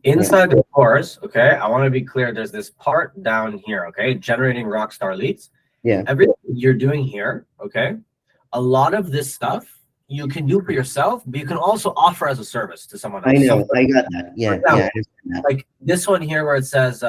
Inside the course, okay, I want to be clear. There's this part down here, okay, generating rockstar leads. Yeah. Everything you're doing here, okay, a lot of this stuff you can do for yourself, but you can also offer as a service to someone else. I know. I got that. Yeah. example, Yeah. I understand that. Like this one here where it says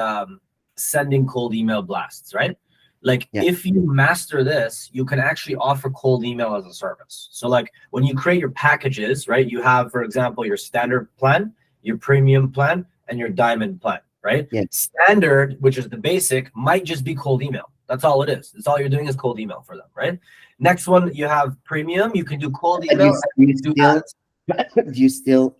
sending cold email blasts, right? Like if you master this, you can actually offer cold email as a service. So like when you create your packages, right, you have, for example, your standard plan, your premium plan, and your diamond plan, right? Yeah. Standard, which is the basic, might just be cold email. That's all it is. It's all you're doing is cold email for them, right? Next one, you have premium. You can do cold email. Do you still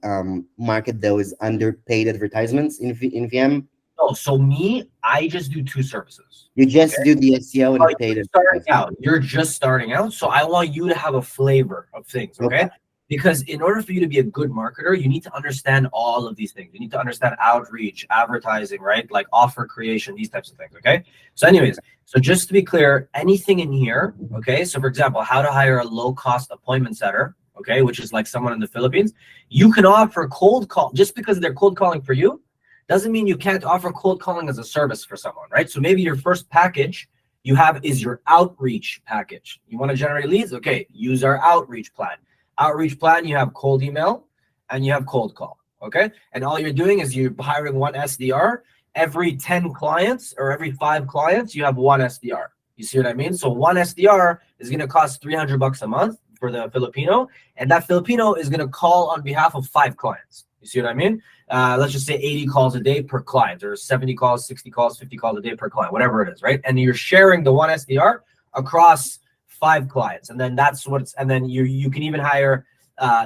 market those underpaid advertisements in VM? No, so me, I just do two services. You just do the SEO and paid advertising. You're just starting out, so I want you to have a flavor of things, okay? Because in order for you to be a good marketer, you need to understand all of these things. You need to understand outreach, advertising, right? Like offer creation, these types of things, okay? So anyways, so just to be clear, anything in here, okay? So for example, how to hire a low-cost appointment setter, okay, which is like someone in the Philippines. You can offer cold call, just because they're cold calling for you, doesn't mean you can't offer cold calling as a service for someone, right? So maybe your first package you have is your outreach package. You want to generate leads? Okay, use our outreach plan. Outreach plan, you have cold email and you have cold call, okay? And all you're doing is you're hiring one SDR. Every 10 clients or every 5 clients, you have one SDR. You see what I mean? So one SDR is going to cost $300 a month for the Filipino, and that Filipino is going to call on behalf of 5 clients. You see what I mean? Let's just say 80 calls a day per client, or 70 calls, 60 calls, 50 calls a day per client, whatever it is, right? And you're sharing the one SDR across 5 clients, and then that's what's. And then you can even hire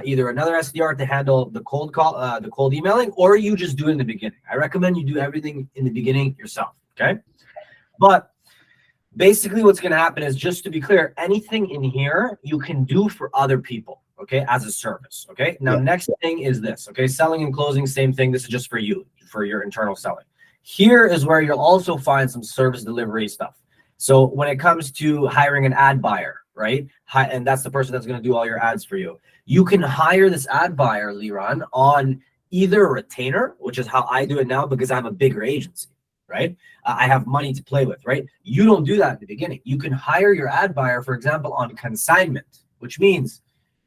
either another SDR to handle the cold call, the cold emailing, or you just do it in the beginning. I recommend you do everything in the beginning yourself. Okay, but basically what's going to happen is, just to be clear, anything in here you can do for other people, okay, as a service. Okay, now next thing is this, okay, selling and closing, same thing. This is just for you, for your internal selling. Here is where you'll also find some service delivery stuff. So when it comes to hiring an ad buyer, right, and that's the person that's going to do all your ads for you, you can hire this ad buyer, Liran, on either a retainer, which is how I do it now because I have a bigger agency, right? I have money to play with, right? You don't do that at the beginning. You can hire your ad buyer, for example, on consignment, which means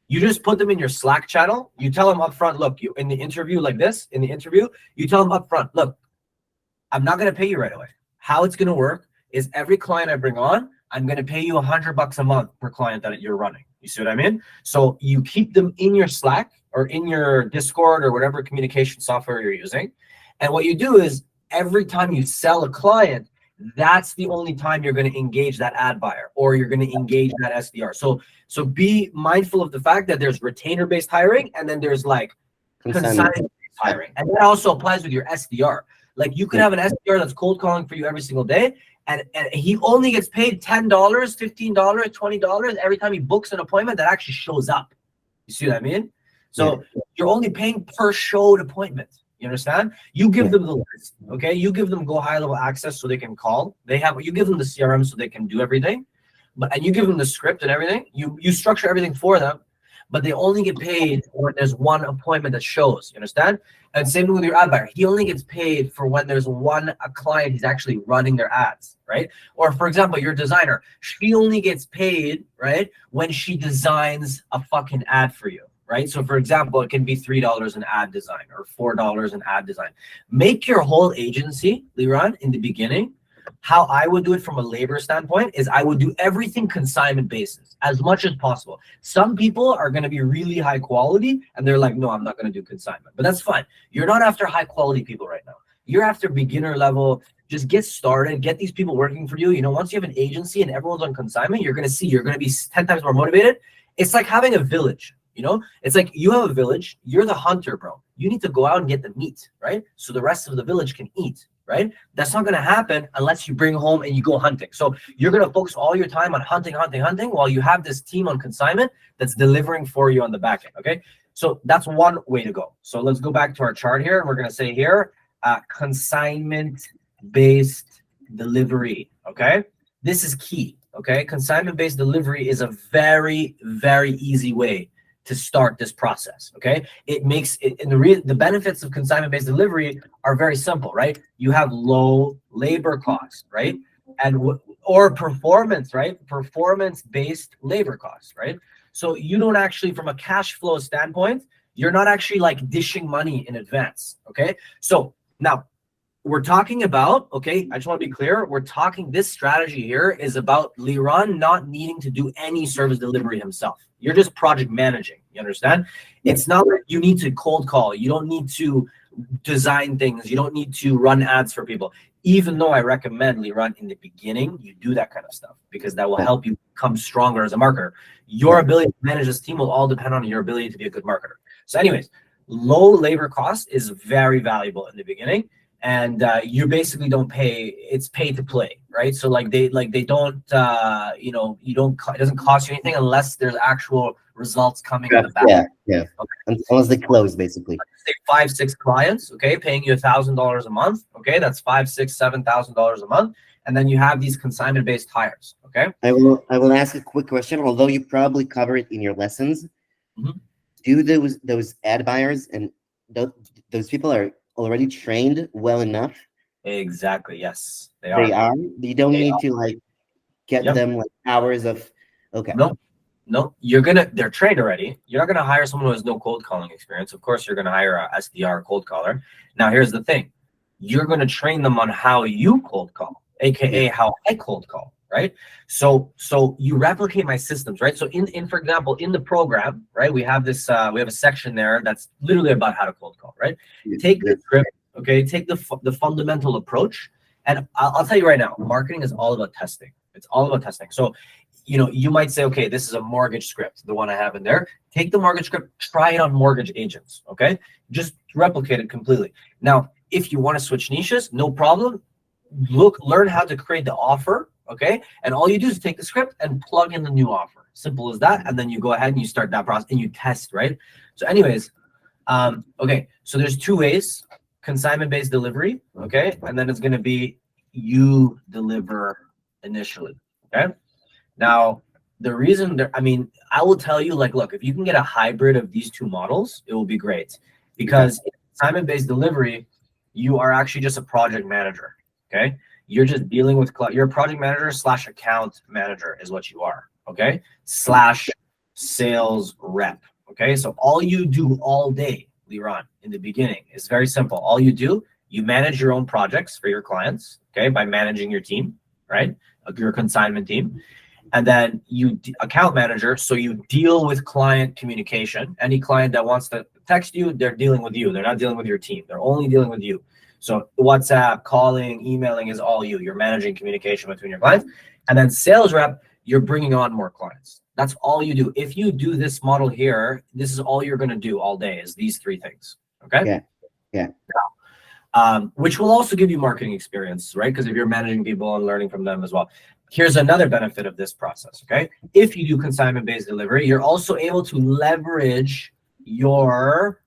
you just put them in your Slack channel. You tell them upfront, look, you in the interview like this, in the interview, you tell them upfront, look, I'm not going to pay you right away. How it's going to work is every client I bring on, I'm going to pay you $100 a month per client that you're running. You see what I mean? So you keep them in your Slack or in your Discord or whatever communication software you're using. And what you do is every time you sell a client, that's the only time you're going to engage that ad buyer or you're going to engage that SDR. So be mindful of the fact that there's retainer-based hiring and then there's like consignment-based hiring. And that also applies with your SDR. Like you could have an SDR that's cold calling for you every single day, and he only gets paid $10, $15, $20 every time he books an appointment that actually shows up. You see what I mean? So you're only paying per showed appointment. You understand? You give them the list, okay? You give them go high level access so they can call. You give them the CRM so they can do everything, and you give them the script and everything. You structure everything for them, but they only get paid when there's one appointment that shows. You understand? And same with your ad buyer. He only gets paid for when there's a client he's actually running their ads, right? Or for example, your designer, she only gets paid, right, when she designs a fucking ad for you. Right? So for example, it can be $3 an ad design or $4 an ad design. Make your whole agency, Liran, in the beginning, how I would do it from a labor standpoint is I would do everything consignment basis as much as possible. Some people are going to be really high quality and they're like, no, I'm not going to do consignment, but that's fine. You're not after high quality people right now. You're after beginner level. Just get started, get these people working for you. You know, once you have an agency and everyone's on consignment, you're going to be 10 times more motivated. It's like having a village. You know, it's like you have a village, you're the hunter, bro. You need to go out and get the meat, right? So the rest of the village can eat, right? That's not going to happen unless you bring home and you go hunting. So you're going to focus all your time on hunting while you have this team on consignment that's delivering for you on the back end, okay? So that's one way to go. So let's go back to our chart here. And we're going to say here, consignment-based delivery, okay? This is key, okay? Consignment-based delivery is a very, very easy way to start this process. Okay, it makes it, and the benefits of consignment-based delivery are very simple, right? You have low labor costs, right? And or performance, right? Performance-based labor costs, right? So you don't actually, from a cash flow standpoint, you're not actually like dishing money in advance. Okay, so now we're talking about, okay, I just want to be clear. We're talking, this strategy here is about Liran not needing to do any service delivery himself. You're just project managing. You understand? It's not like you need to cold call. You don't need to design things. You don't need to run ads for people. Even though I recommend Liran in the beginning, you do that kind of stuff because that will help you become stronger as a marketer. Your ability to manage this team will all depend on your ability to be a good marketer. So anyways, low labor cost is very valuable in the beginning. And you basically don't pay, it's pay to play, right? So like they don't you know, you don't, it doesn't cost you anything unless there's actual results coming in the back. Yeah. Okay. Unless they close, basically. Say 5, 6 clients, okay, paying you $1,000 a month, okay, that's $5, $6, $7,000 a month, and then you have these consignment-based hires, okay. I will ask a quick question, although you probably cover it in your lessons. Do those ad buyers and those people are already trained well enough? Exactly. Yes, they are. They are. You don't need to like get them like hours of. Okay. No, they're trained already. You're not gonna hire someone who has no cold calling experience. Of course, you're gonna hire a SDR cold caller. Now, here's the thing: you're gonna train them on how you cold call, aka how I cold call, right? So you replicate my systems, right? So in for example, in the program, right, we have this we have a section there that's literally about how to cold call, right? Take the script, okay, take the fundamental approach, and I'll tell you right now, marketing is all about testing. It's all about testing. So you know, you might say, okay, this is a mortgage script, the one I have in there. Take the mortgage script, try it on mortgage agents, okay? Just replicate it completely. Now, if you want to switch niches, no problem. Learn how to create the offer, okay? And all you do is take the script and plug in the new offer. Simple as that. And then you go ahead and you start that process and you test, right? So anyways, okay, so there's 2 ways: consignment-based delivery, okay? And then it's going to be you deliver initially, okay? Now, the reason that, I mean, I will tell you, like, look, if you can get a hybrid of these 2 models, it will be great. Because in consignment-based delivery, you are actually just a project manager, okay? You're just dealing with, you're a project manager / account manager is what you are, okay? / sales rep, okay? So all you do all day, Liran, in the beginning is very simple. All you do, you manage your own projects for your clients, okay? By managing your team, right? Your consignment team. And then you account manager, so you deal with client communication. Any client that wants to text you, they're dealing with you. They're not dealing with your team. They're only dealing with you. So WhatsApp, calling, emailing is all you. You're managing communication between your clients. And then sales rep, you're bringing on more clients. That's all you do. If you do this model here, this is all you're going to do all day is these 3 things. Okay? Yeah. Which will also give you marketing experience, right? Because if you're managing people and learning from them as well. Here's another benefit of this process, okay? If you do consignment-based delivery, you're also able to leverage your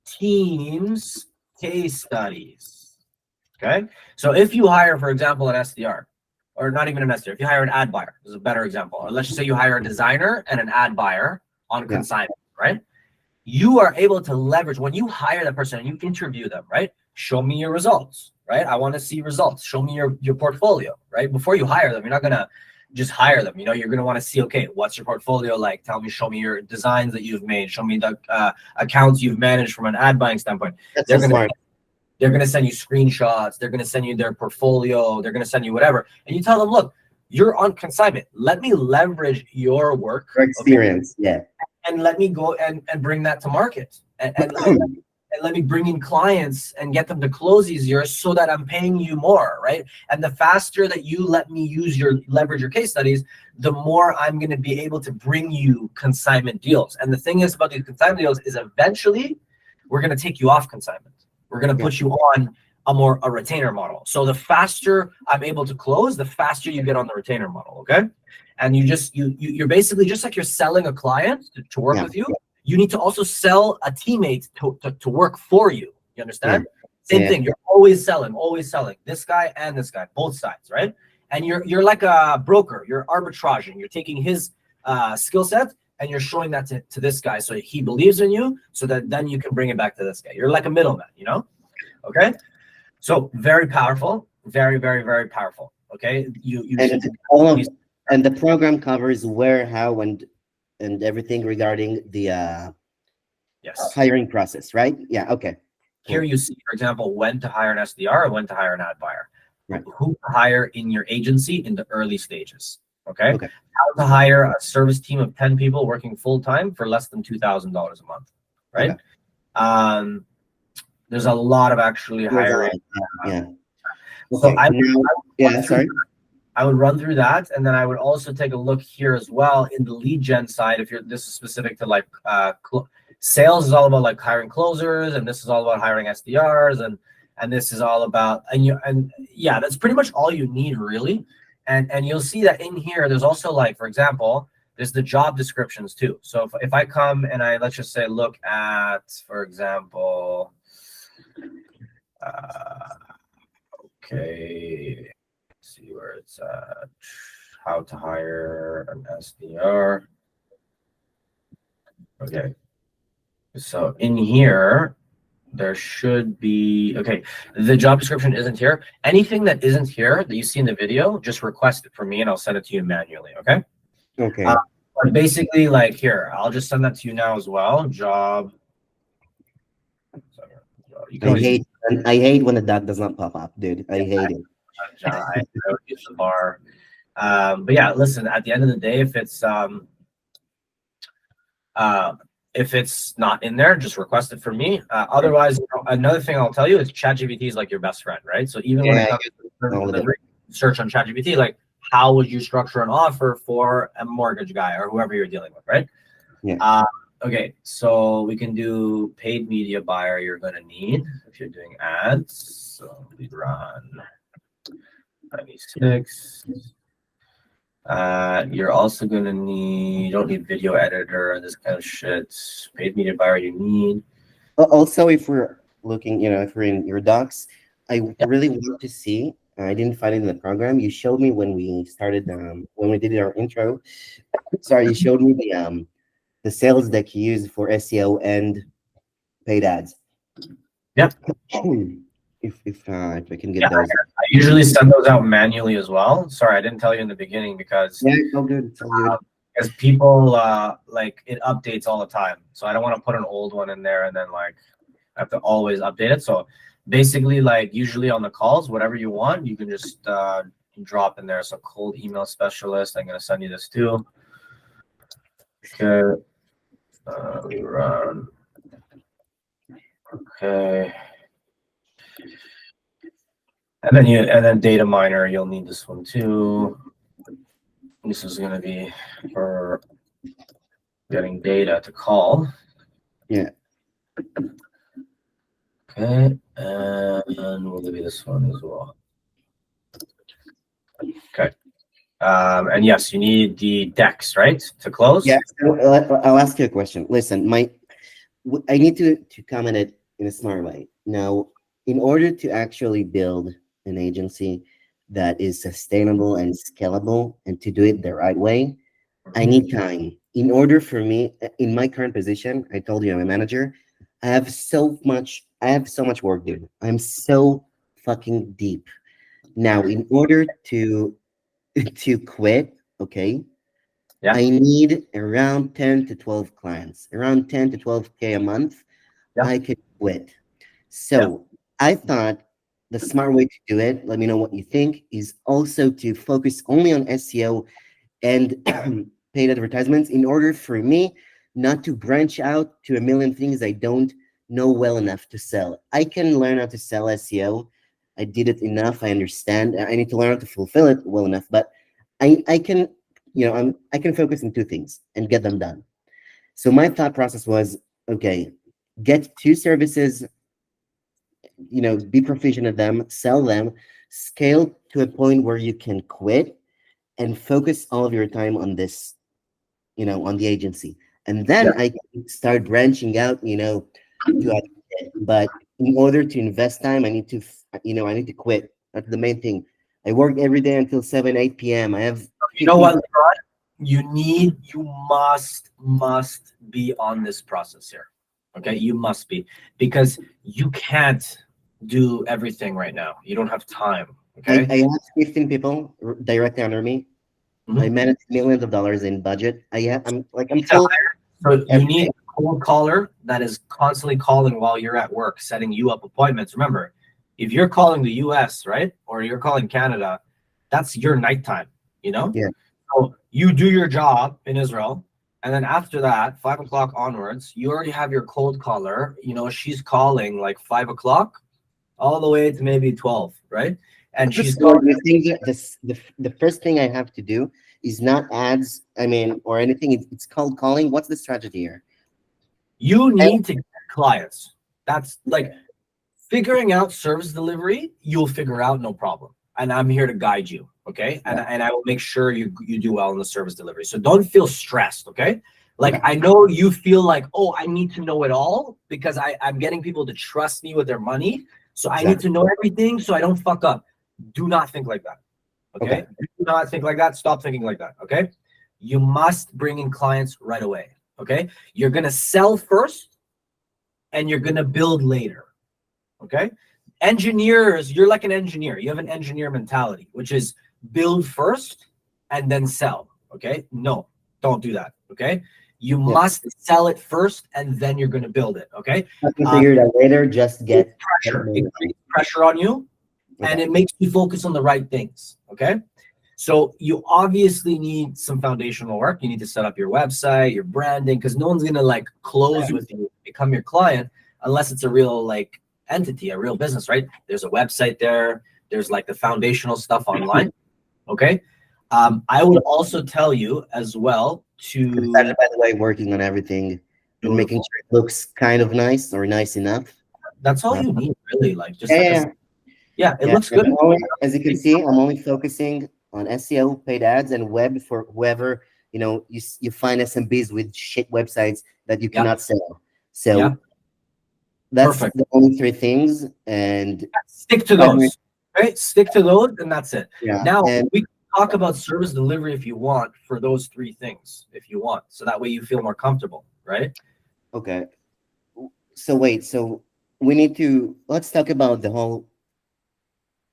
team's case studies, okay? So if you hire, for example, an SDR, or not even an SDR, if you hire an ad buyer, this is a better example. Or let's just say you hire a designer and an ad buyer on consignment, right? You are able to leverage, when you hire that person and you interview them, right? Show me your results, right? I want to see results. Show me your portfolio, right? Before you hire them, you're not going to just hire them. You know, you're going to want to see, okay, what's your portfolio like? Tell me, show me your designs that you've made. Show me the accounts you've managed from an ad buying standpoint. They're going to send you screenshots. They're going to send you their portfolio. They're going to send you whatever. And you tell them, look, you're on consignment. Let me leverage your work. Your experience, and let me go and bring that to market. And let me bring in clients and get them to close easier so that I'm paying you more, right? And the faster that you let me leverage your case studies, the more I'm going to be able to bring you consignment deals. And the thing is about these consignment deals is eventually we're going to take you off consignment. We're going to put you on a retainer model. So the faster I'm able to close, the faster you get on the retainer model, okay? And you're basically just like you're selling a client to work with you. You need to also sell a teammate to work for you. You understand? Same thing. You're always selling this guy and this guy, both sides, right? And you're like a broker. You're arbitraging. You're taking his skill set and you're showing that to this guy, so he believes in you, so that then you can bring it back to this guy. You're like a middleman, you know? Okay, so very powerful, very, very, very powerful. Okay, you And should all of, and the program covers where, how, and everything regarding the yes. hiring process, right? Yeah. Okay. Here you see, for example, when to hire an SDR or when to hire an ad buyer. Right. Who to hire in your agency in the early stages. Okay. Okay. How to hire a service team of 10 people working full time for less than $2,000 a month. Right. Okay. There's a lot of actually hiring. Yeah. So sorry. I would run through that, and then I would also take a look here as well in the lead gen side. If this is specific to like sales, is all about like hiring closers, and this is all about hiring SDRs, and this is all about and yeah, that's pretty much all you need really. And you'll see that in here, there's also like, for example, there's the job descriptions too. So if I come and let's just say look at, for example, okay. See where it's at. How to hire an SDR. Okay. So in here, there should be, okay, the job description isn't here. Anything that isn't here that you see in the video, just request it for me and I'll send it to you manually, okay? Okay. But basically, like here, I'll just send that to you now as well. Job. I hate when the dot does not pop up, dude. I hate it. I would use the bar. But yeah, listen, at the end of the day, if it's not in there, just request it from me. Otherwise, another thing I'll tell you is ChatGPT is like your best friend, right? So even when it comes to search on ChatGPT, like how would you structure an offer for a mortgage guy or whoever you're dealing with, right? Yeah. Okay, so we can do paid media buyer. You're going to need if you're doing ads. So we run 96. You're also going to need, you don't need video editor and this kind of shit. Paid media buyer you need. Also, if we're looking, if we're in your docs, I really want to see, I didn't find it in the program. You showed me when we started, when we did our intro. Sorry, you showed me the sales deck you use for SEO and paid ads. Yeah. If I can get those. I usually send those out manually as well. Sorry, I didn't tell you in the beginning because it's all good. It's all good. Because people like it updates all the time, so I don't want to put an old one in there and then like I have to always update it. So basically, like usually on the calls, whatever you want, you can just drop in there. So cold email specialist, I'm gonna send you this too. Okay, we run. Okay. And then data miner, you'll need this one too. This is going to be for getting data to call. Yeah. Okay, and we'll give you this one as well. Okay. And yes, you need the decks, right, to close? Yeah. So I'll ask you a question. Listen, I need to comment it in a smart way. Now, in order to actually build an agency that is sustainable and scalable and to do it the right way, I need time. In order for me, in my current position, I told you I'm a manager. I have so much work, dude. I'm so fucking deep. Now, in order to quit, okay, I need around 10 to 12 clients, around 10 to 12K a month. I could quit. So I thought the smart way to do it, let me know what you think, is also to focus only on SEO and paid advertisements in order for me not to branch out to a million things I don't know well enough to sell. I can learn how to sell SEO. I did it enough. I understand. I need to learn how to fulfill it well enough, but I can, I can focus on two things and get them done. So my thought process was, okay, get two services, be proficient at them, sell them, scale to a point where you can quit and focus all of your time on this, on the agency. And then I can start branching out, to but in order to invest time, I need to quit. That's the main thing. I work every day until 7, 8 p.m. I have, you know what, Rod? you must be on this process here. Okay, you must be, because you can't do everything right now. You don't have time. Okay. I have 15 people directly under me. I Mhm. manage millions of dollars in budget. I'm Need to full hire- So you need everything. a cold caller that is constantly calling while you're at work, setting you up appointments. Remember, if you're calling the US, right, or you're calling Canada, that's your nighttime, you know? Yeah. So you do your job in Israel, and then after that, 5 o'clock onwards, you already have your cold caller. You know, she's calling like 5 o'clock all the way to maybe 12, right? And she's So calling. you think that the first thing I have to do is not ads, I mean, or anything. It's called calling. What's the strategy here? You And- need to get clients. That's like figuring out service delivery, you'll figure out no problem. And I'm here to guide you, okay? And I will make sure you do well in the service delivery. So don't feel stressed, okay? Like I know you feel like, oh, I need to know it all because I'm getting people to trust me with their money. So I need to know everything so I don't fuck up. Do not think like that. Okay? Okay. Do not think like that. Stop thinking like that. Okay. You must bring in clients right away. Okay. You're gonna sell first and you're gonna build later. Okay. Engineers, you're like an engineer. You have an engineer mentality, which is build first and then sell. Okay. No, don't do that. Okay. You Yeah. must sell it first and then you're gonna build it. Okay. I can figure it out later. Just get Pressure. It creates pressure on you and it makes you focus on the right things. Okay. So you obviously need some foundational work. You need to set up your website, your branding, because no one's gonna like close with you, become your client, unless it's a real like entity, a real business, right? There's a website there. There's like the foundational stuff online. Okay. I would also tell you as well to By the way, working on everything and making sure it looks kind of nice or nice enough. That's all you need, really. Like just it Yeah. looks good. As you can see, I'm only focusing on SEO, paid ads, and web for whoever you find SMBs with shit websites that you cannot sell. So that's Perfect. the only three things, and Stick to those. Right? Stick to those, and that's it. yeah. Now And we can talk about service delivery if you want for those three things, if you want. So that way you feel more comfortable, right? okay. So wait, so let's talk about the whole.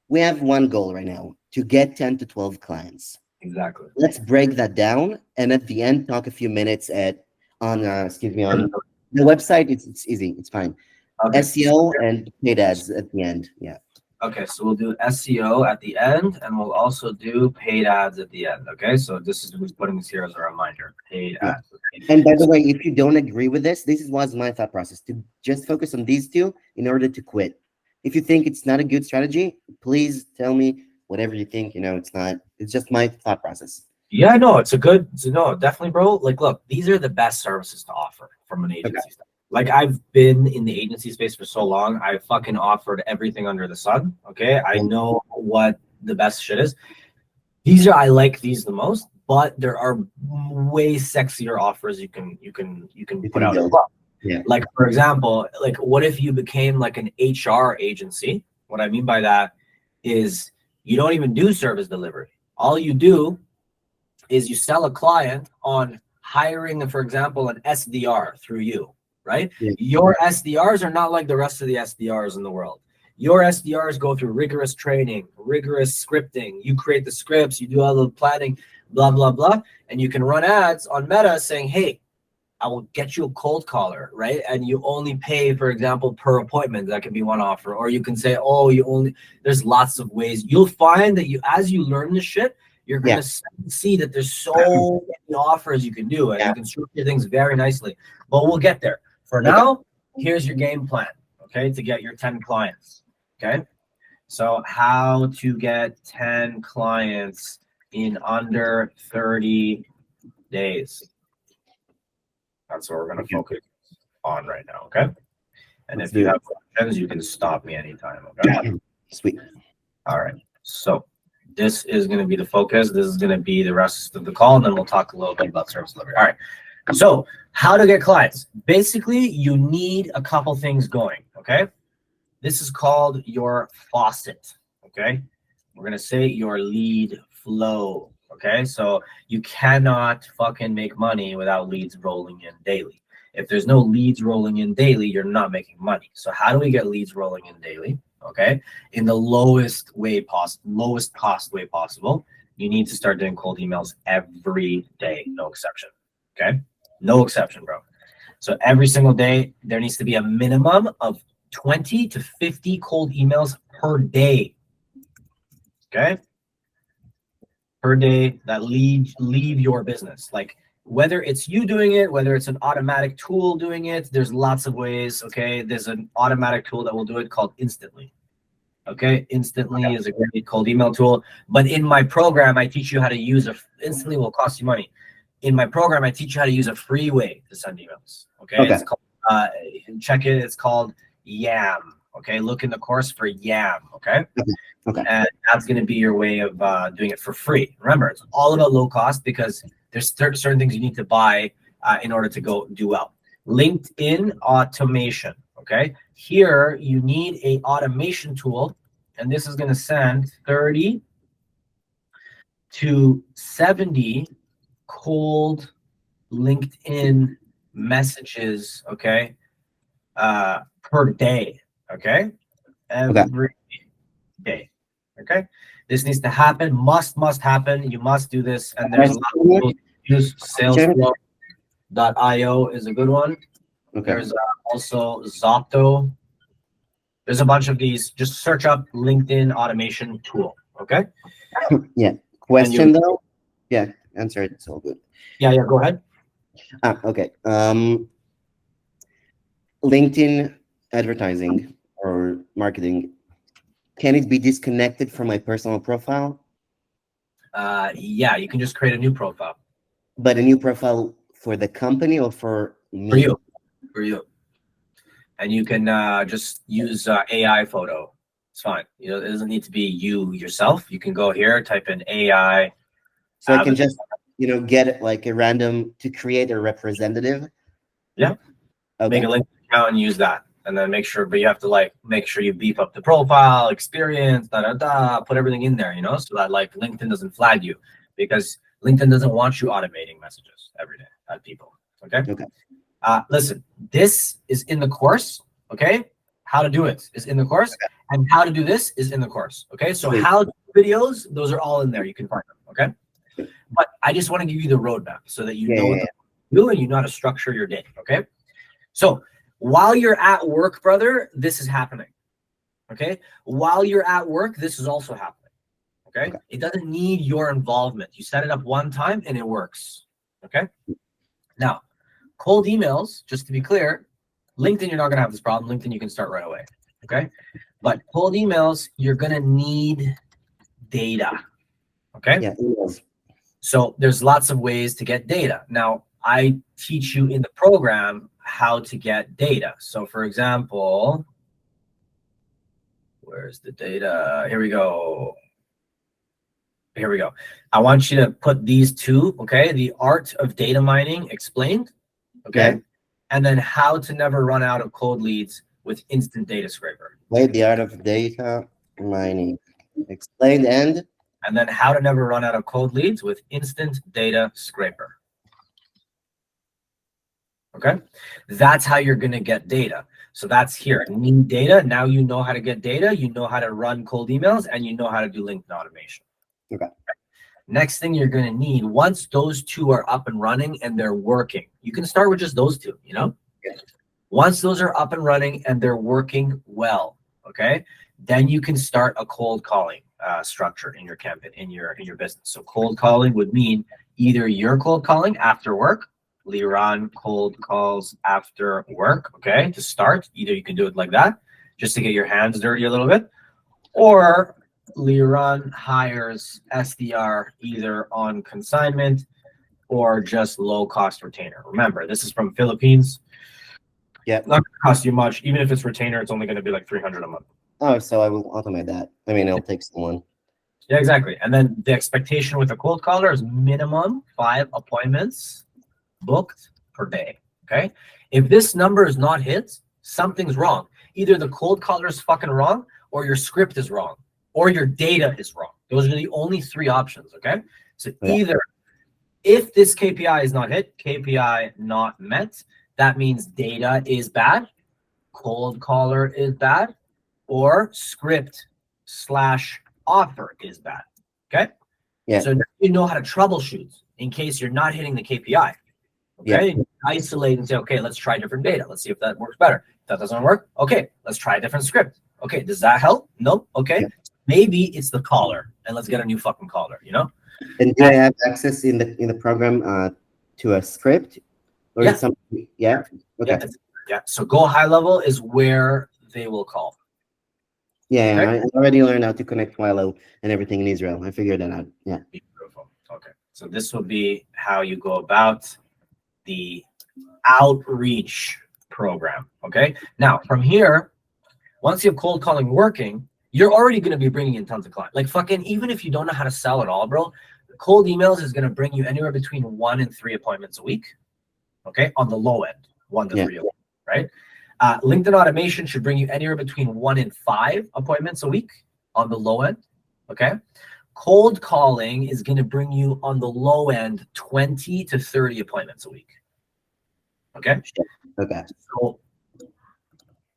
We have one goal right now to get 10 to 12 clients. Exactly. Let's break that down, and at the end, talk a few minutes on the website. It's easy. It's fine. Okay. SEO and paid ads at the end. Yeah. Okay, so we'll do SEO at the end, and we'll also do paid ads at the end. Okay, so this is who's putting this here as a reminder. Paid ads. Okay. And by the way, if you don't agree with this was my thought process to just focus on these two in order to quit. If you think it's not a good strategy, please tell me whatever you think. It's not. It's just my thought process. Yeah, no, no, definitely, bro. Like, look, these are the best services to offer from an agency. Okay. Like, I've been in the agency space for so long. I fucking offered everything under the sun. Okay, I know what the best shit is. I like these the most, but there are way sexier offers you can put out as well. Yeah. Like, for example, like what if you became like an HR agency? What I mean by that is you don't even do service delivery. All you do is you sell a client on hiring, for example, an SDR through you, right? Yeah. Your SDRs are not like the rest of the SDRs in the world. Your SDRs go through rigorous training, rigorous scripting. You create the scripts, you do all the planning, blah, blah, blah. And you can run ads on Meta saying, hey, I will get you a cold caller, right? And you only pay, for example, per appointment. That can be one offer. Or you can say, oh, there's lots of ways. You'll find that as you learn this shit, you're going to see that there's so many offers you can do. And you can structure things very nicely. But we'll get there. For now, here's your game plan, okay, to get your 10 clients, okay? So how to get 10 clients in under 30 days. That's what we're going to focus on right now, okay? And if you have questions, you can stop me anytime, okay? Sweet. All right. So this is going to be the focus. This is going to be the rest of the call, and then we'll talk a little bit about service delivery. All right. So how to get clients. Basically, you need a couple things going, okay? This is called your faucet, okay? We're going to say your lead flow, Okay, so you cannot fucking make money without leads rolling in daily. If there's no leads rolling in daily, you're not making money. So how do we get leads rolling in daily? Okay, in the lowest cost way possible. You need to start doing cold emails every day, no exception. Okay, no exception, bro. So every single day, there needs to be a minimum of 20 to 50 cold emails per day. Okay, per day that leave your business. Like whether it's you doing it, whether it's an automatic tool doing it, there's lots of ways. Okay, there's an automatic tool that will do it called Instantly. Okay, Instantly is a great cold email tool. But in my program, I teach you how to use Instantly will cost you money. In my program, I teach you how to use a free way to send emails. Okay. It's called, check it. It's called Yam. Okay, look in the course for Yam. Okay. Okay. And that's going to be your way of doing it for free. Remember, it's all about low cost because there's certain things you need to buy in order to go do well. LinkedIn automation. Okay, here you need a automation tool, and this is going to send 30 to 70 cold LinkedIn messages. Okay, per day. Okay, every day. Okay, this needs to happen. Must happen. You must do this. And there's a lot of tools. Use Salesflow.io is a good one. Okay. There's also Zopto. There's a bunch of these. Just search up LinkedIn automation tool. Okay. Yeah. Question though. Yeah. Answer it. It's all good. Yeah. Go ahead. Okay. LinkedIn advertising or marketing, can it be disconnected from my personal profile? Yeah, you can just create a new profile. But a new profile for the company or for me? For you. And you can just use AI photo. It's fine. You know, it doesn't need to be you yourself. You can go here, type in AI. So I can just, get it like a random to create a representative. Yeah. Okay. Make a LinkedIn account and use that. And then make sure, but you have to make sure you beef up the profile, experience, put everything in there, so that LinkedIn doesn't flag you, because LinkedIn doesn't want you automating messages every day at people. Okay. Listen, this is in the course. Okay. How to do it is in the course, and how to do this is in the course. Okay. So how videos, those are all in there. You can find them. Okay. But I just want to give you the roadmap so that you know what to do and you know how to structure your day. Okay. So while you're at work, brother, this is happening. Okay. While you're at work, this is also happening. Okay. It doesn't need your involvement. You set it up one time and it works. Okay. Now, cold emails, just to be clear, LinkedIn, you're not going to have this problem. LinkedIn, you can start right away. Okay. But cold emails, you're going to need data. Okay. Yeah. So there's lots of ways to get data. Now, I teach you in the program how to get data. So for example, where's the data? Here we go. I want you to put these two, okay? The art of data mining explained, okay? And then how to never run out of cold leads with instant data scraper. Wait, the art of data mining explained, and then how to never run out of cold leads with instant data scraper. Okay, that's how you're going to get data. So that's here. Need data. Now you know how to get data. You know how to run cold emails, and you know how to do LinkedIn automation. Okay. Next thing you're going to need, once those two are up and running and they're working, you can start with just those two. Once those are up and running and they're working well, okay, then you can start a cold calling structure in your campaign, in your business. So cold calling would mean either you're cold calling after work. Liran cold calls after work, okay, to start. Either you can do it like that, just to get your hands dirty a little bit, or Liran hires SDR either on consignment or just low cost retainer. Remember, this is from Philippines. Yeah, not going to cost you much. Even if it's retainer, it's only going to be like $300 a month. Oh, so I will automate that. I mean, it'll take someone. Yeah, exactly. And then the expectation with a cold caller is minimum 5 appointments booked per day. Okay. If this number is not hit, something's wrong. Either the cold caller is fucking wrong, or your script is wrong, or your data is wrong. Those are the only 3 options. Okay. So either if this KPI is not hit, KPI not met, that means data is bad, cold caller is bad, or script / offer is bad. Okay. Yeah. So now you know how to troubleshoot in case you're not hitting the KPI. Okay. Yeah. Isolate and say, okay, let's try different data. Let's see if that works better. If that doesn't work, okay, let's try a different script. Okay, does that help? Nope. Okay. Yeah. Maybe it's the caller, and let's get a new fucking caller, you know? And do I have access in the program to a script? Or something? Yeah. Okay. Yeah. So go high level is where they will call. Yeah, okay. I already learned how to connect Philo and everything in Israel. I figured that out. Yeah. Beautiful. Okay. So this will be how you go about the outreach program. Okay. Now from here, once you have cold calling working, you're already going to be bringing in tons of clients. Like fucking, even if you don't know how to sell at all, bro, cold emails is going to bring you anywhere between 1 and 3 appointments a week. Okay. On the low end, 1 to 3 a week, right? LinkedIn automation should bring you anywhere between 1 and 5 appointments a week on the low end. Okay. Cold calling is going to bring you on the low end 20 to 30 appointments a week. Okay. Okay. So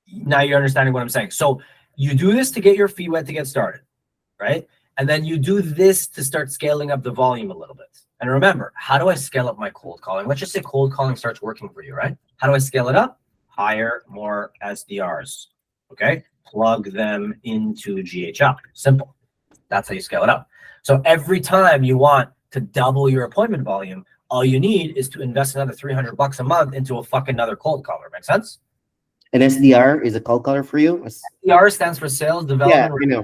now you're understanding what I'm saying. So you do this to get your feet wet to get started, right? And then you do this to start scaling up the volume a little bit. And remember, how do I scale up my cold calling? Let's just say cold calling starts working for you, right? How do I scale it up? Hire more SDRs, okay? Plug them into GHL. Simple. That's how you scale it up. So every time you want to double your appointment volume, all you need is to invest another $300 a month into a fucking another cold caller. Make sense? An SDR is a cold caller for you? SDR stands for sales development, yeah,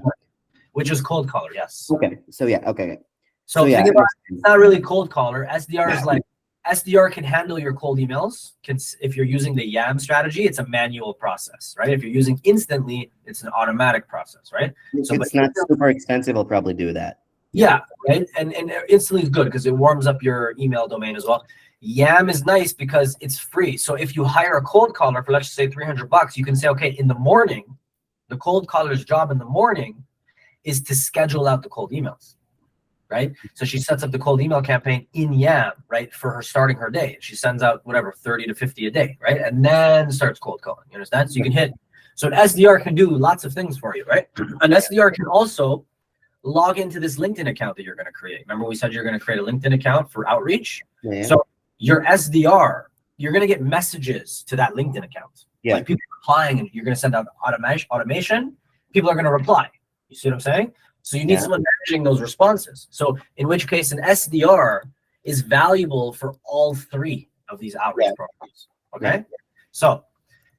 which is cold caller. Yes. Okay. So yeah. Okay. So think about it, it's not really cold caller. SDR is like SDR can handle your cold emails. If you're using the YAM strategy, it's a manual process, right? If you're using Instantly, it's an automatic process, right? So it's not super expensive. I'll probably do that. Yeah, right. And Instantly is good because it warms up your email domain as well. YAM is nice because it's free. So if you hire a cold caller for, let's just say $300, you can say, okay, in the morning, the cold caller's job in the morning is to schedule out the cold emails, right? So she sets up the cold email campaign in YAM, right, for her starting her day. She sends out whatever, 30 to 50 a day, right? And then starts cold calling, you understand? So you can hit. So an SDR can do lots of things for you, right? An SDR can also log into this LinkedIn account that you're going to create. Remember we said you're going to create a LinkedIn account for outreach? Yeah. So your SDR, you're going to get messages to that LinkedIn account. Yeah. Like people replying, and you're going to send out automation. People are going to reply. You see what I'm saying? So you need someone managing those responses. So in which case an SDR is valuable for all 3 of these outreach programs. Okay. Yeah. So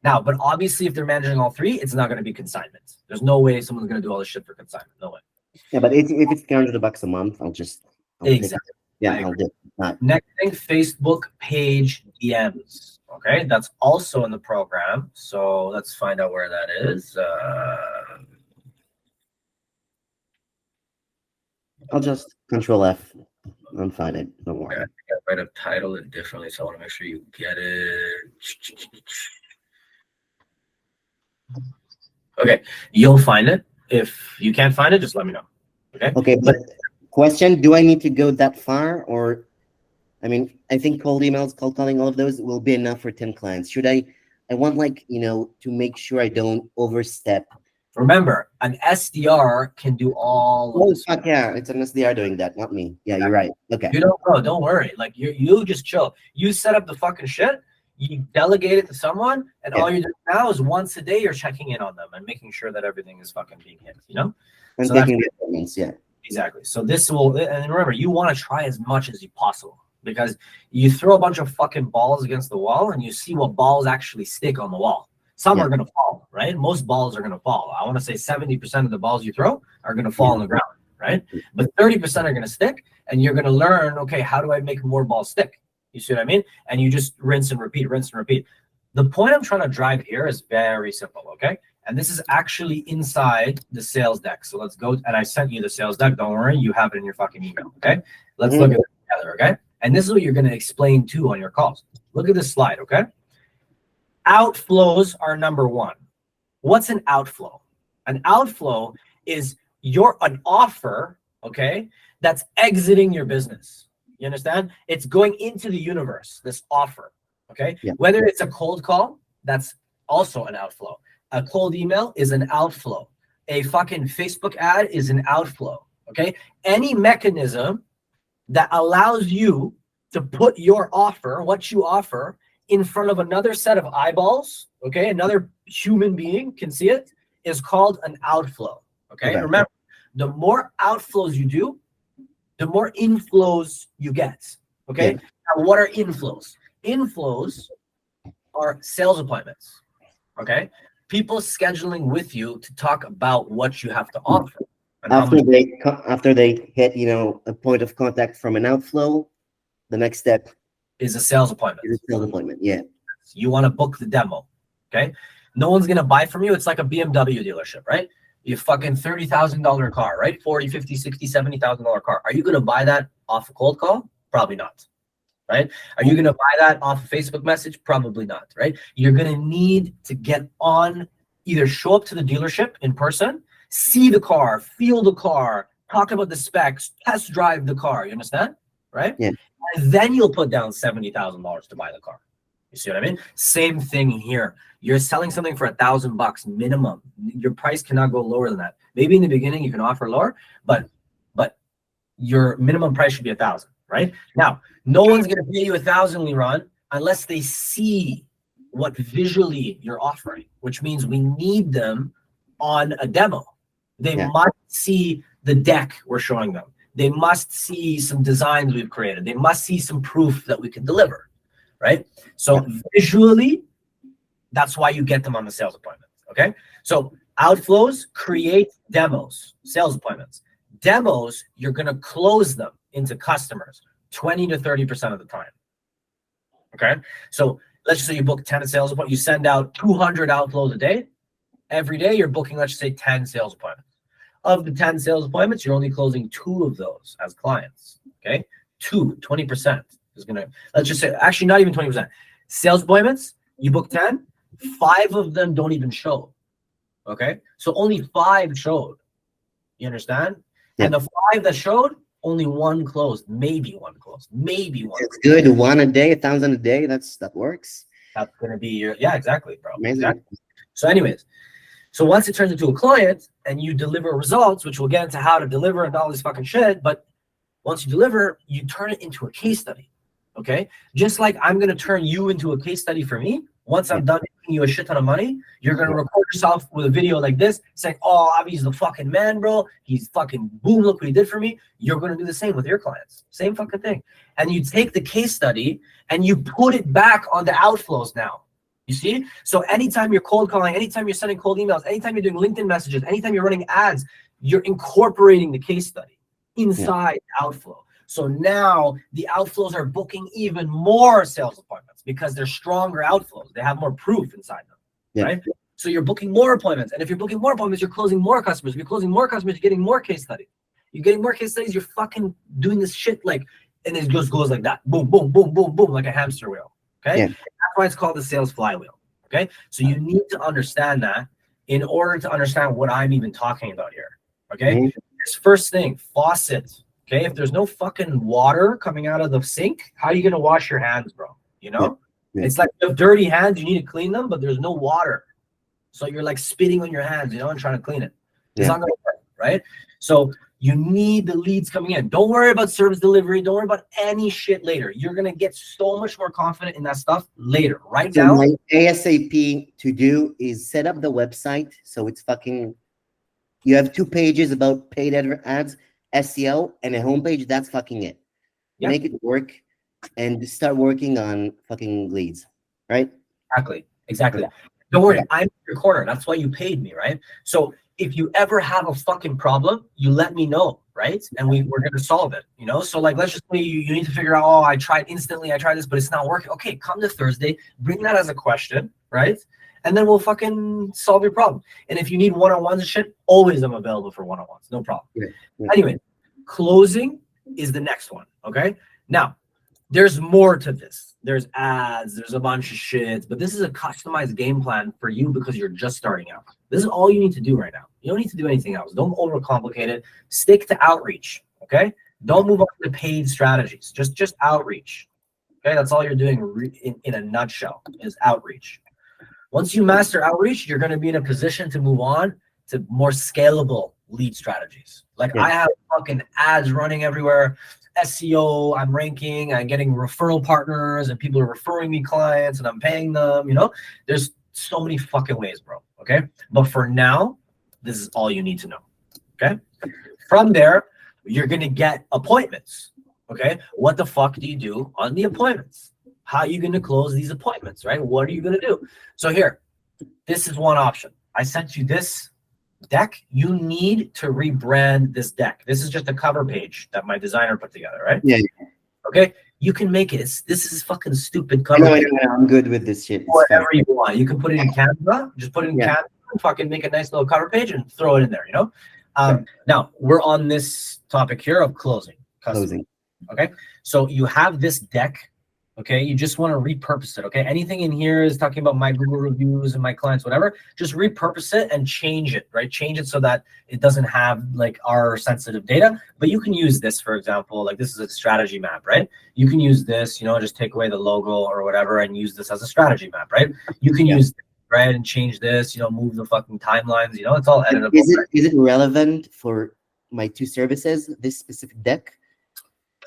now, but obviously if they're managing all 3, it's not going to be consignment. There's no way someone's going to do all this shit for consignment. No way. Yeah, but if it's $300 a month, I'll exactly. I'll do it. Next thing, Facebook page DMs. Okay, that's also in the program. So let's find out where that is. I'll just Control F and find it. Don't worry. I think I might have titled it differently, so I want to make sure you get it. Okay, you'll find it. If you can't find it, just let me know. Okay. Okay, but question: do I need to go that far, or I mean, I think cold emails, cold calling, all of those will be enough for 10 clients. Should I want, like, to make sure I don't overstep. Remember, an SDR can do all of this. Fuck yeah, it's an SDR doing that, not me. Yeah, you're right. Okay. You don't know, don't worry. Like you just chill. You set up the fucking shit, you delegate it to someone, and all you're doing now is once a day you're checking in on them and making sure that everything is fucking being hit, And so taking the appointments, Exactly. So this will, and remember, you want to try as much as you possible. Because you throw a bunch of fucking balls against the wall and you see what balls actually stick on the wall. Some are going to fall, right? Most balls are going to fall. I want to say 70% of the balls you throw are going to fall on the ground, right? But 30% are going to stick, and you're going to learn, okay, how do I make more balls stick? You see what I mean? And you just rinse and repeat, rinse and repeat. The point I'm trying to drive here is very simple, okay? And this is actually inside the sales deck. So let's go, and I sent you the sales deck. Don't worry, you have it in your fucking email, okay? Let's look at it together, okay? And this is what you're going to explain too on your calls. Look at this slide, okay? Outflows are number 1. What's an outflow? An outflow is an offer okay, that's exiting your business. You understand? It's going into the universe, this offer, okay? Yeah. Whether it's a cold call, that's also an outflow. A cold email is an outflow. A fucking Facebook ad is an outflow, okay? Any mechanism that allows you to put your offer, what you offer, in front of another set of eyeballs, okay? Another human being can see it, is called an outflow, okay? Remember, the more outflows you do, the more inflows you get, okay? Now, what are inflows? Inflows are sales appointments, okay? People scheduling with you to talk about what you have to offer. After they hit, a point of contact from an outflow, the next step is a sales appointment. Yeah. You want to book the demo, okay? No one's going to buy from you. It's like a BMW dealership, right? You fucking $30,000 car, right? 40, 50, 60, $70,000 car. Are you going to buy that off a cold call? Probably not, right? Are you going to buy that off a Facebook message? Probably not, right? You're going to need to get on, either show up to the dealership in person, see the car, feel the car, talk about the specs, test drive the car. You understand? Right? Yeah. And then you'll put down $70,000 to buy the car. You see what I mean? Same thing here. You're selling something for $1,000 minimum. Your price cannot go lower than that. Maybe in the beginning you can offer lower, but your minimum price should be 1,000, right? Now, no one's going to pay you 1,000, Liron, unless they see what visually you're offering, which means we need them on a demo. They must see the deck we're showing them. They must see some designs we've created. They must see some proof that we can deliver, right? So visually, that's why you get them on the sales appointment, okay? So outflows create demos, sales appointments. Demos, you're going to close them into customers 20 to 30% of the time, okay? So let's just say you book 10 sales appointments. You send out 200 outflows a day. Every day you're booking, let's just say 10 sales appointments. Of the 10 sales appointments, you're only closing 2 of those as clients, okay? 20% is going to, let's just say, actually not even 20%. Sales appointments, you book 10, 5 of them don't even show, okay? So only 5 showed, you understand? Yeah. And the 5 that showed, only 1 closed, maybe 1 closed, maybe 1. It's good, 1 a day, 1,000 a day, that works. That's going to be your, yeah, exactly, bro. Amazing. Exactly. So anyways, so once it turns into a client and you deliver results, which we'll get into how to deliver and all this fucking shit, but once you deliver, you turn it into a case study, okay? Just like I'm going to turn you into a case study for me. Once I'm done giving you a shit ton of money, you're going to record yourself with a video like this saying, oh, Avi's the fucking man, bro. He's fucking boom, look what he did for me. You're going to do the same with your clients. Same fucking thing. And you take the case study and you put it back on the outflows now. You see? So anytime you're cold calling, anytime you're sending cold emails, anytime you're doing LinkedIn messages, anytime you're running ads, you're incorporating the case study inside the outflow. So now the outflows are booking even more sales appointments because they're stronger outflows. They have more proof inside them, right? So you're booking more appointments. And if you're booking more appointments, you're closing more customers. If you're closing more customers, you're getting more case studies. You're getting more case studies. You're fucking doing this shit like, and it just goes like that. Boom, boom, boom, boom, boom, like a hamster wheel. Okay. That's why it's called the sales flywheel. Okay. So you need to understand that in order to understand what I'm even talking about here. Okay. This first thing, faucet. Okay. If there's no fucking water coming out of the sink, how are you going to wash your hands, bro? You know, it's like you have dirty hands, you need to clean them, but there's no water. So you're like spitting on your hands, you know, and trying to clean it. It's not going to work, right? So you need the leads coming in. Don't worry about service delivery. Don't worry about any shit later. You're going to get so much more confident in that stuff later. Right now, my ASAP to do is set up the website. So it's fucking, you have 2 pages about paid ads, SEO, and a homepage. That's fucking it. Make it work and start working on fucking leads, right? Exactly. Don't worry. I'm in your corner. That's why you paid me, right? So if you ever have a fucking problem, you let me know, right? And we're going to solve it, you know? So like, let's just say you need to figure out, oh, I tried instantly, I tried this, but it's not working. Okay, come to Thursday, bring that as a question, right? And then we'll fucking solve your problem. And if you need one-on-ones and shit, always I'm available for one-on-ones, no problem. Anyway, closing is the next one, okay? Now, There's more to this. There's ads, there's a bunch of shit, but this is a customized game plan for you because you're just starting out. This is all you need to do right now. You don't need to do anything else. Don't overcomplicate it. Stick to outreach, okay? Don't move on to paid strategies. Just outreach, okay? That's all you're doing in a nutshell is outreach. Once you master outreach, you're going to be in a position to move on to more scalable lead strategies. Like I have fucking ads running everywhere. SEO, I'm ranking, I'm getting referral partners, and people are referring me clients, and I'm paying them. You know, there's so many fucking ways, bro. Okay, but for now, this is all you need to know. Okay, from there, you're gonna get appointments. Okay, what the fuck do you do on the appointments? How are you gonna close these appointments? Right? What are you gonna do? So here, this is one option. I sent you this deck. You need to rebrand this deck. This is just a cover page that my designer put together, right? Yeah. Okay. You can make it. This is fucking stupid cover page. I'm good with this shit. Whatever you want. You can put it in Canva. Just put it in Canva and fucking make a nice little cover page and throw it in there, you know? Now, we're on this topic here of closing. Okay. So you have this deck. Okay, you just want to repurpose it. Okay, anything in here is talking about my Google reviews and my clients, whatever. Just repurpose it and change it, right? Change it so that it doesn't have like our sensitive data. But you can use this, for example, like this is a strategy map, right? You can use this, you know, just take away the logo or whatever and use this as a strategy map, right? You can use this, right, and change this, you know, move the fucking timelines, you know, it's all editable. Is it relevant for my two services, this specific deck?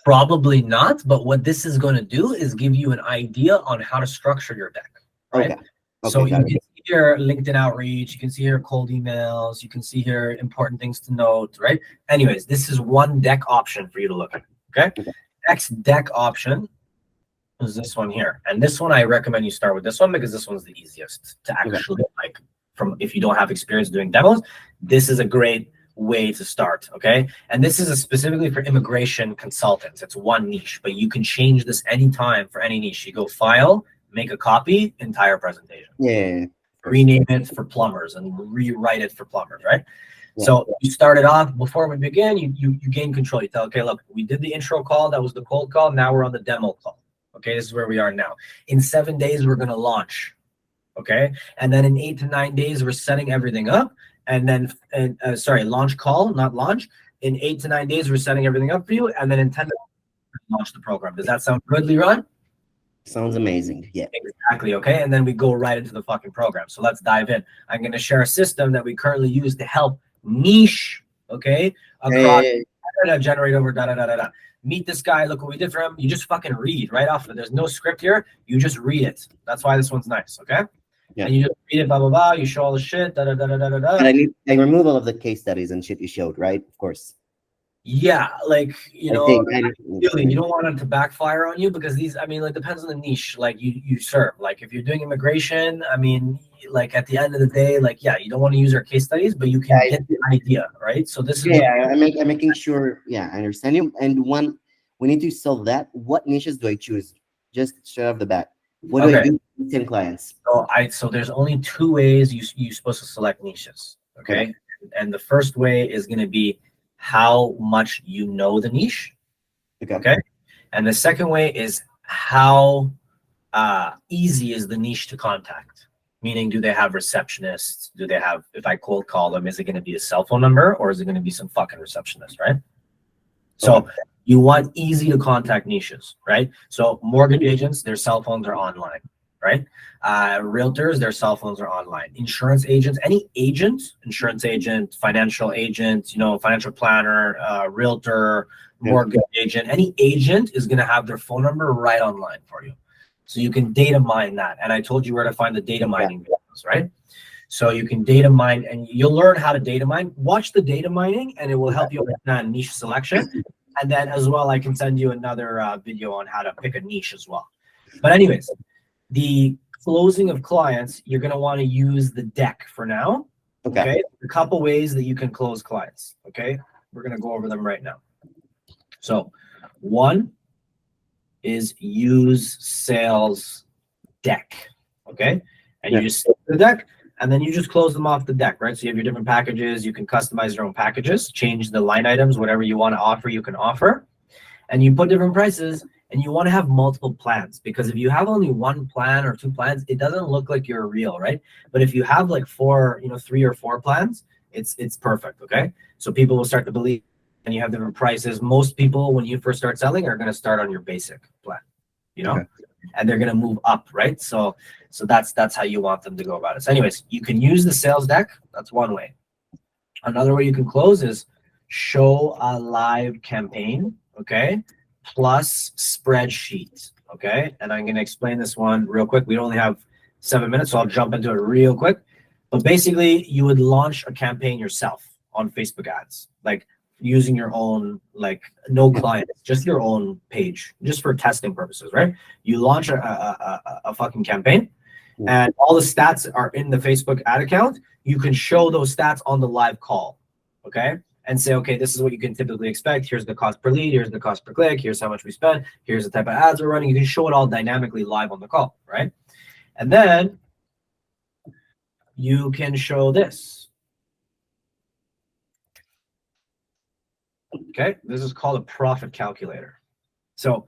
Probably not, but what this is going to do is give you an idea on how to structure your deck, right? Okay. So you can see here LinkedIn outreach, you can see here cold emails, you can see here important things to note, right? Anyways, this is one deck option for you to look at, okay? Next deck option is this one here. And this one, I recommend you start with this one because this one's the easiest to actually like from if you don't have experience doing demos. This is a great way to start, okay? And this is specifically for immigration consultants. It's one niche, but you can change this anytime for any niche. You go file, make a copy, entire presentation. Yeah. Rename it for plumbers and rewrite it for plumbers, right? So you start it off before we begin, you gain control. You tell, okay, look, we did the intro call, that was the cold call, now we're on the demo call. Okay, this is where we are now. In 7 days, we're gonna launch. Okay, and then in 8 to 9 days, we're setting everything up. And then, launch call, not launch. In 8 to 9 days, we're setting everything up for you. And then in 10 days, launch the program. Does that sound good, Leroy? Sounds amazing. Yeah. Exactly. Okay. And then we go right into the fucking program. So let's dive in. I'm going to share a system that we currently use to help niche, okay, across generate over da-da-da-da-da. Meet this guy. Look what we did for him. You just fucking read right off of it. There's no script here. You just read it. That's why this one's nice. Okay. Yeah. And you just read it, blah, blah, blah. You show all the shit, da, da, da, da, da, da. And I remove all of the case studies and shit you showed, right? Of course. Yeah, like, you know, really, you don't want it to backfire on you because these, I mean, like, depends on the niche, like, you serve. Like, if you're doing immigration, I mean, like, at the end of the day, like, yeah, you don't want to use our case studies, but you can get the idea, right? So this is... Yeah, I'm making sure, I understand you. And we need to solve that. What niches do I choose? Just straight off the bat. What do I do with 10 clients? So there's only 2 ways you're supposed to select niches, okay? And the first way is going to be how much you know the niche, okay? And the second way is how easy is the niche to contact? Meaning, do they have receptionists? Do they have, if I cold call them, is it going to be a cell phone number or is it going to be some fucking receptionist, right? So you want easy to contact niches, right? So mortgage agents, their cell phones are online, right? Realtors, their cell phones are online. Insurance agents, any agent, insurance agent, financial agent, you know, financial planner, realtor, mortgage agent, any agent is going to have their phone number right online for you. So you can data mine that. And I told you where to find the data mining videos, right? So you can data mine and you'll learn how to data mine. Watch the data mining and it will help you understand niche selection. And then as well, I can send you another video on how to pick a niche as well. But anyways, the closing of clients, you're going to want to use the deck for now. Okay. A couple ways that you can close clients. Okay. We're going to go over them right now. So one is use sales deck. Okay. And you just set the deck and then you just close them off the deck, right? So you have your different packages. You can customize your own packages, change the line items, whatever you want to offer, you can offer. And you put different prices and And you want to have multiple plans, because if you have only one plan or two plans, it doesn't look like you're real, right? But if you have like four, 3 or 4 plans, it's perfect. Okay. So people will start to believe, and you have different prices. Most people, when you first start selling, are going to start on your basic plan, Okay. and they're going to move up, right? So that's how you want them to go about it. So anyways, you can use the sales deck. That's one way. Another way you can close is show a live campaign, okay, plus spreadsheet, okay? And I'm going to explain this one real quick. We only have 7 minutes, so I'll jump into it real quick. But basically, you would launch a campaign yourself on Facebook ads, like using your own, like no clients, just your own page, just for testing purposes, right? You launch a fucking campaign, and all the stats are in the Facebook ad account. You can show those stats on the live call, okay? And say, okay, this is what you can typically expect. Here's the cost per lead. Here's the cost per click. Here's how much we spent. Here's the type of ads we're running. You can show it all dynamically live on the call, right? And then you can show this. Okay, this is called a profit calculator. So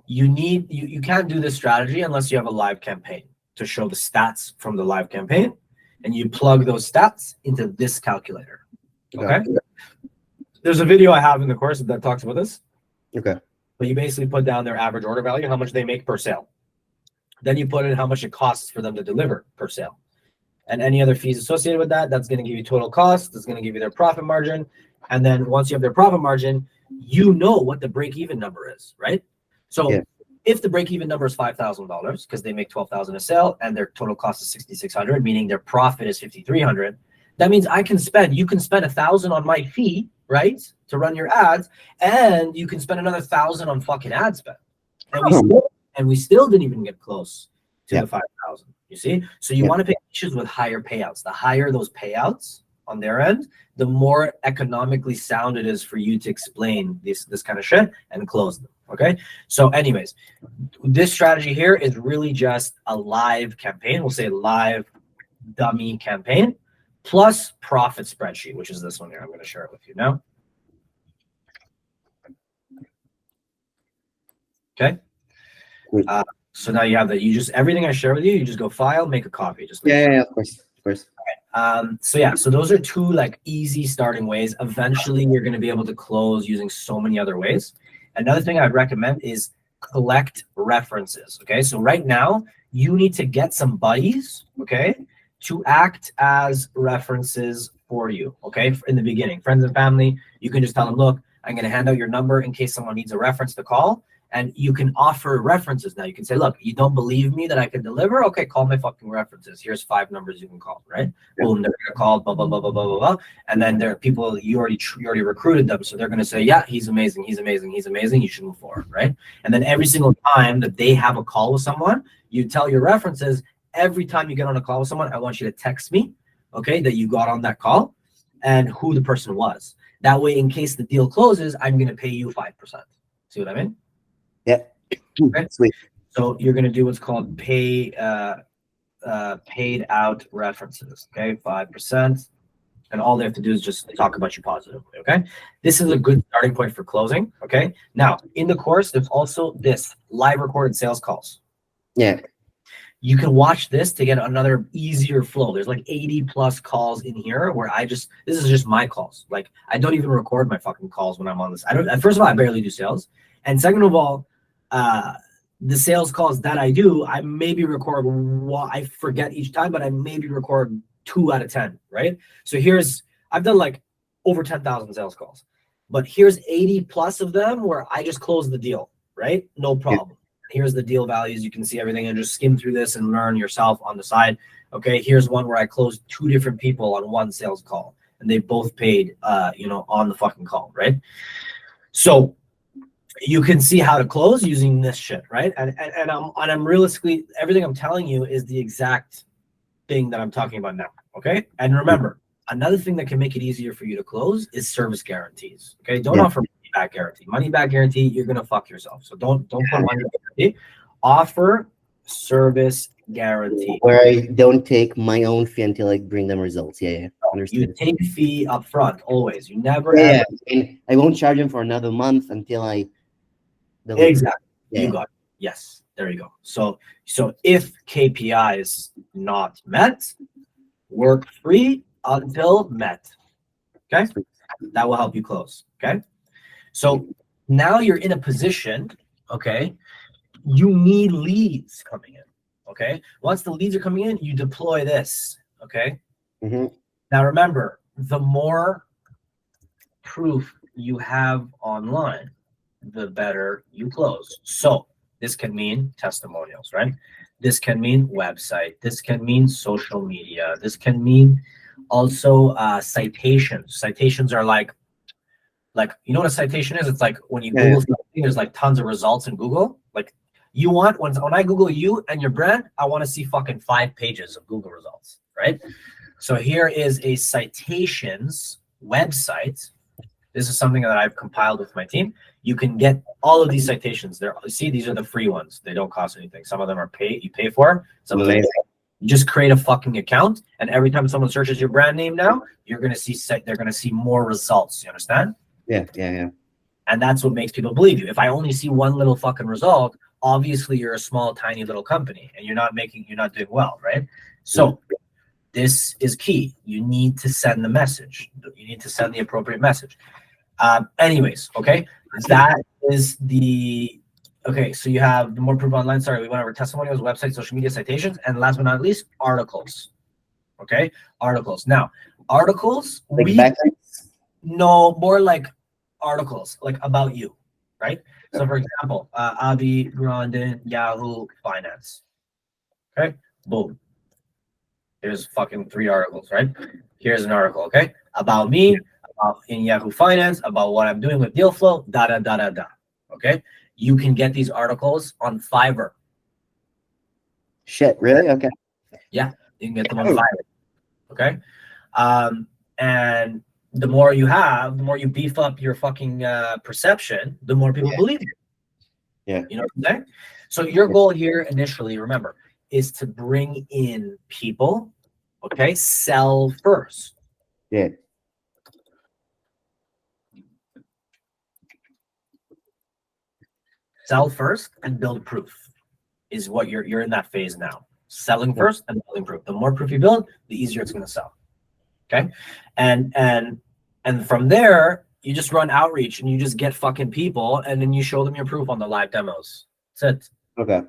you can't do this strategy unless you have a live campaign to show the stats from the live campaign, and you plug those stats into this calculator. Okay. There's a video I have in the course that talks about this. Okay. But you basically put down their average order value, how much they make per sale. Then you put in how much it costs for them to deliver per sale. And any other fees associated with that, that's going to give you total cost. That's going to give you their profit margin. And then once you have their profit margin, you know what the break-even number is, right? So if the break-even number is $5,000 because they make $12,000 a sale and their total cost is $6,600, meaning their profit is $5,300, that means you can spend $1,000 on my fee, right, to run your ads, and you can spend another $1,000 on fucking ad spend, and we still didn't even get close to the 5,000. You see, so you want to pick niches with higher payouts. The higher those payouts on their end, the more economically sound it is for you to explain this kind of shit and close them. Okay, so anyways, this strategy here is really just a live campaign. We'll say live dummy campaign plus profit spreadsheet, which is this one here. I'm going to share it with you now. Okay. So now you have that. You just, everything I share with you, you just go file, make a copy. Just of course. So those are two like easy starting ways. Eventually, you're going to be able to close using so many other ways. Another thing I'd recommend is collect references. Okay, so right now you need to get some buddies, okay, to act as references for you. Okay, in the beginning, friends and family, you can just tell them, look, I'm going to hand out your number in case someone needs a reference to call. And you can offer references now. You can say, look, you don't believe me that I can deliver? Okay, call my fucking references. Here's 5 numbers you can call, right? Boom, they're gonna call, blah, blah, blah, blah, blah, blah, blah. And then there are people, you already recruited them. So they're gonna say, yeah, he's amazing, he's amazing, he's amazing, you should move forward, right? And then every single time that they have a call with someone, you tell your references, every time you get on a call with someone, I want you to text me, okay, that you got on that call and who the person was. That way, in case the deal closes, I'm gonna pay you 5%. See what I mean? Yeah. Okay. Sweet. So you're going to do what's called paid out references. Okay, 5%, and all they have to do is just talk about you positively. Okay, this is a good starting point for closing. Okay, now in the course, there's also this live recorded sales calls. Yeah. You can watch this to get another easier flow. There's like 80 plus calls in here where this is just my calls. Like I don't even record my fucking calls when I'm on this. First of all, I barely do sales. And second of all, the sales calls that I do, I maybe record, I forget each time, but I maybe record 2 out of 10, right? So I've done like over 10,000 sales calls, but here's 80 plus of them where I just close the deal, right? No problem. Yeah. Here's the deal values. You can see everything and just skim through this and learn yourself on the side. Okay, here's one where I closed 2 different people on one sales call and they both paid, on the fucking call, right? So you can see how to close using this shit, right? And I'm realistically, everything I'm telling you is the exact thing that I'm talking about now, okay? And remember, another thing that can make it easier for you to close is service guarantees, okay? Don't offer money back guarantee. Money back guarantee, you're gonna fuck yourself. So don't put money back guarantee. Offer service guarantee. Where I don't take my own fee until I bring them results. Yeah. You take fee up front, always. You never and I won't charge them for another month until I deliver. Exactly. You got it. Yes, there you go. So if KPI is not met, work free until met. Okay, that will help you close. Okay, so now you're in a position. Okay, you need leads coming in. Okay, once the leads are coming in, you deploy this. Okay, now remember, the more proof you have online, the better you close. So this can mean testimonials, right? This can mean website. This can mean social media. This can mean also citations. Citations are like you know what a citation is? It's like when you Google something, there's like tons of results in Google. Like you want when I Google you and your brand, I want to see fucking 5 pages of Google results, right? So here is a citations website. This is something that I've compiled with my team. You can get all of these citations. See, these are the free ones. They don't cost anything. Some of them are you pay for. Some of them you just create a fucking account, and every time someone searches your brand name now, they're gonna see more results. You understand? Yeah. And that's what makes people believe you. If I only see one little fucking result, obviously you're a small, tiny little company, and you're not doing well, right? So this is key. You need to send the message. You need to send the appropriate message. Anyways, okay, that is so you have the more proof online. Sorry, we went over testimonials, websites, social media, citations, and last but not least, articles. Okay, articles. Now, articles, no, more like articles, like about you, right? So for example, Avi, Grondin, Yahoo Finance. Okay, boom. Here's fucking 3 articles, right? Here's an article, okay? About me, in Yahoo Finance, about what I'm doing with deal flow, okay? You can get these articles on Fiverr. Shit, really? Okay. Yeah, you can get them on Fiverr, okay? And the more you have, the more you beef up your fucking perception, the more people believe you. Yeah. You know what I'm saying? So your goal here initially, remember, is to bring in people, okay? Sell first. Yeah. Sell first and build proof is what you're in that phase now. Selling first and building proof. The more proof you build, the easier it's going to sell. Okay, and from there you just run outreach and you just get fucking people and then you show them your proof on the live demos. That's it. Okay.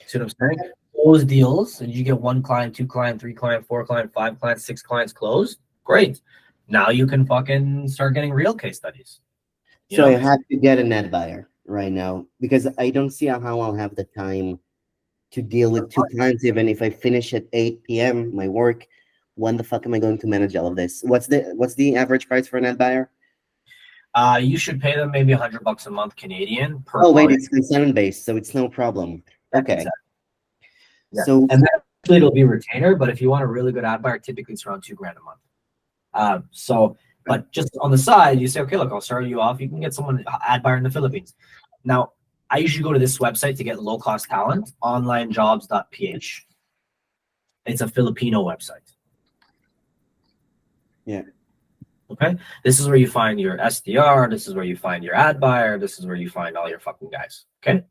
See what I'm saying? Close deals and you get 1 client, 2 client, 3 client, 4 client, 5 clients, 6 clients closed. Great. Now you can fucking start getting real case studies. So I have to get a net buyer right now because I don't see how I'll have the time to deal with 2 clients. Even if I finish at 8 p.m. my work, when the fuck am I going to manage all of this? What's the average price for a net buyer? You should pay them maybe $100 a month Canadian per. Oh wait, it's consignment-based, so it's no problem. Okay. Exactly. Yeah. So and actually it'll be retainer, but if you want a really good ad buyer, typically it's around $2,000 a month. But just on the side, you say, okay, look, I'll start you off. You can get someone ad buyer in the Philippines. Now, I usually go to this website to get low-cost talent, onlinejobs.ph. It's a Filipino website. Yeah. Okay. This is where you find your SDR. This is where you find your ad buyer. This is where you find all your fucking guys. Okay.